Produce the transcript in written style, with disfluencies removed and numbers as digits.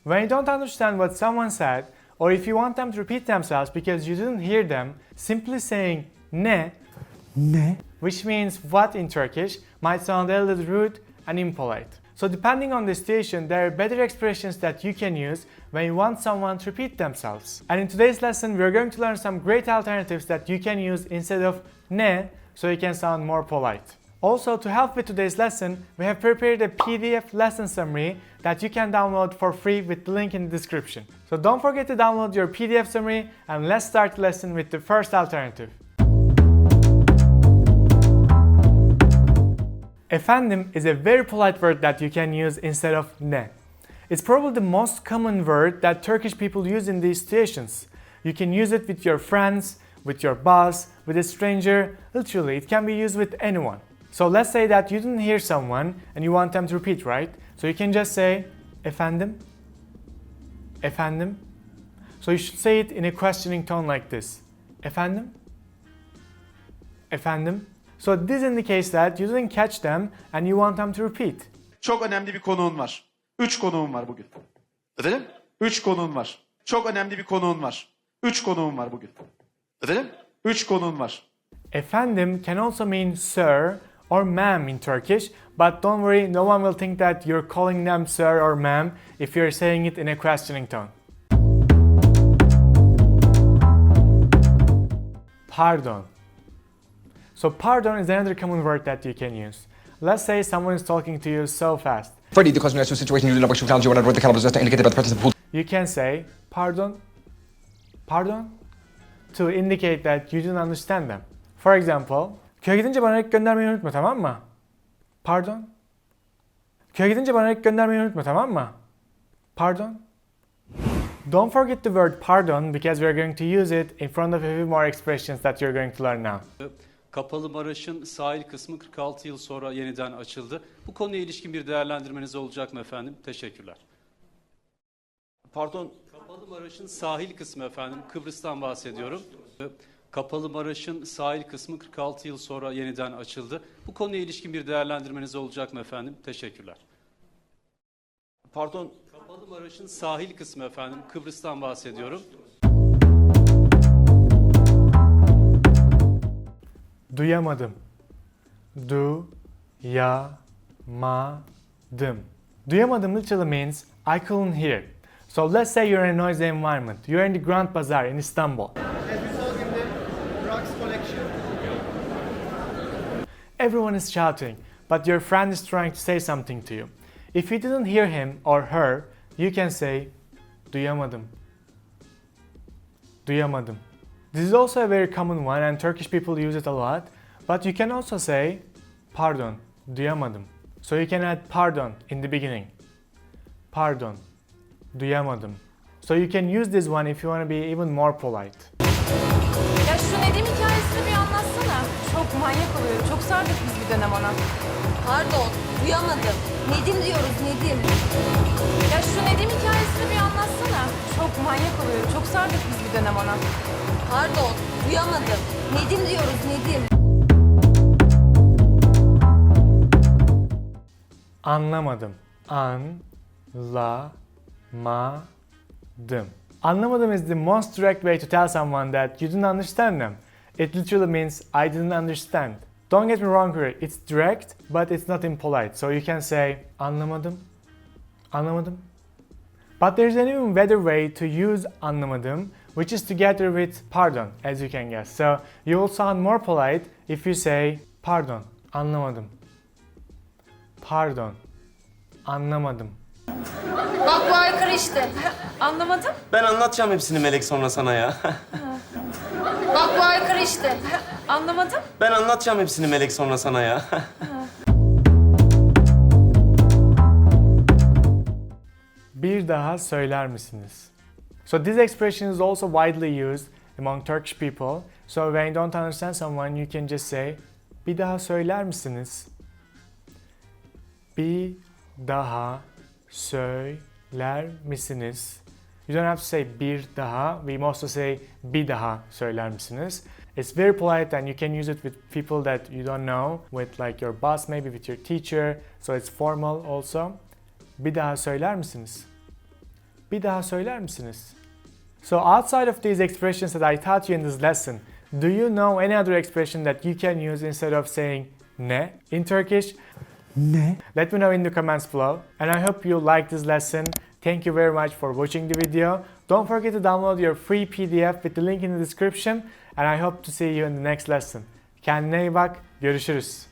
When you don't understand what someone said, or if you want them to repeat themselves because you didn't hear them, simply saying ne, which means what in Turkish, might sound a little rude and impolite. So depending on the situation, there are better expressions that you can use when you want someone to repeat themselves. And in today's lesson, we're going to learn some great alternatives that you can use instead of ne, so you can sound more polite. Also, to help with today's lesson, we have prepared a PDF lesson summary that you can download for free with the link in the description. So don't forget to download your PDF summary, and let's start the lesson with the first alternative. Efendim is a very polite word that you can use instead of ne. It's probably the most common word that Turkish people use in these situations. You can use it with your friends, with your boss, with a stranger. Literally, it can be used with anyone. So let's say that you didn't hear someone and you want them to repeat, right? So you can just say efendim, efendim. So you should say it in a questioning tone like this. Efendim, efendim. So this indicates that you didn't catch them and you want them to repeat. Çok önemli bir konuğun var. 3 konuğum var bugün. Efendim? 3 konuğun var. Çok önemli bir konuğun var. 3 konuğum var bugün. Efendim? 3 konuğun var. Efendim can also mean sir or ma'am in Turkish, but don't worry, no one will think that you're calling them sir or ma'am if you're saying it in a questioning tone. Pardon. So pardon is another common word that you can use. Let's say someone is talking to you so fast. Freddie, the question relates to a situation you did not wish to challenge you and the caliber is indicated by the presence of pool. You can say pardon, pardon, to indicate that you didn't understand them. For example, köye gidince bana ek göndermeyi unutma, tamam mı? Pardon. Köye gidince bana ek göndermeyi unutma, tamam mı? Pardon. Don't forget the word pardon because we're going to use it in front of a few more expressions that you're going to learn now. Kapalı Maraş'ın sahil kısmı 46 yıl sonra yeniden açıldı. Bu konuya ilişkin bir değerlendirmeniz olacak mı efendim? Teşekkürler. Pardon. Kapalı Maraş'ın sahil kısmı efendim, Kıbrıs'tan bahsediyorum. Kapalı Maraş'ın sahil kısmı 46 yıl sonra yeniden açıldı. Bu konuya ilişkin bir değerlendirmeniz olacak mı efendim? Teşekkürler. Pardon. Kapalı Maraş'ın sahil kısmı efendim, Kıbrıs'tan bahsediyorum. Duyamadım. Duyamadım literally means I couldn't hear. So let's say you're in a noisy environment. You're in the Grand Bazaar in Istanbul. Everyone is shouting, but your friend is trying to say something to you. If you didn't hear him or her, you can say duyamadım. Duyamadım. This is also a very common one and Turkish people use it a lot, but you can also say pardon, duyamadım. So you can add pardon in the beginning. Pardon, duyamadım. So you can use this one if you want to be even more polite. Ya şu Nedim hikayesini bir anlatsana. Çok manyak oluyor. Çok sardık biz bir dönem ona. Pardon, duyamadım. Nedim diyoruz, Nedim. Ya şu Nedim hikayesini bir anlatsana. Çok manyak oluyor. Çok sardık biz bir dönem ona. Pardon, duyamadım. Nedim diyoruz, Nedim. Anlamadım. Anlamadım is the most direct way to tell someone that you didn't understand them. It literally means I didn't understand. Don't get me wrong here, it's direct, but it's not impolite. So you can say anlamadım, anlamadım. But there's an even better way to use anlamadım, which is together with pardon, as you can guess. So you will sound more polite if you say pardon, anlamadım. Pardon, anlamadım. Bak bu aykırı işte. Anlamadım. Ben anlatacağım hepsini Melek sonra sana ya. Bak bu aykırı işte. Anlamadım. Ben anlatacağım hepsini Melek sonra sana ya. Bir daha söyler misiniz? So this expression is also widely used among Turkish people. So when you don't understand someone, you can just say bir daha söyler misiniz? Bir daha söyler misiniz? You don't have to say bir daha. We mostly say bir daha söyler misiniz? It's very polite and you can use it with people that you don't know, with like your boss, maybe with your teacher. So it's formal also. Bir daha söyler misiniz? Bir daha söyler misiniz? So outside of these expressions that I taught you in this lesson, do you know any other expression that you can use instead of saying ne in Turkish? Ne? Let me know in the comments below. And I hope you liked this lesson. Thank you very much for watching the video. Don't forget to download your free PDF with the link in the description. And I hope to see you in the next lesson. Kendine iyi bak. Görüşürüz.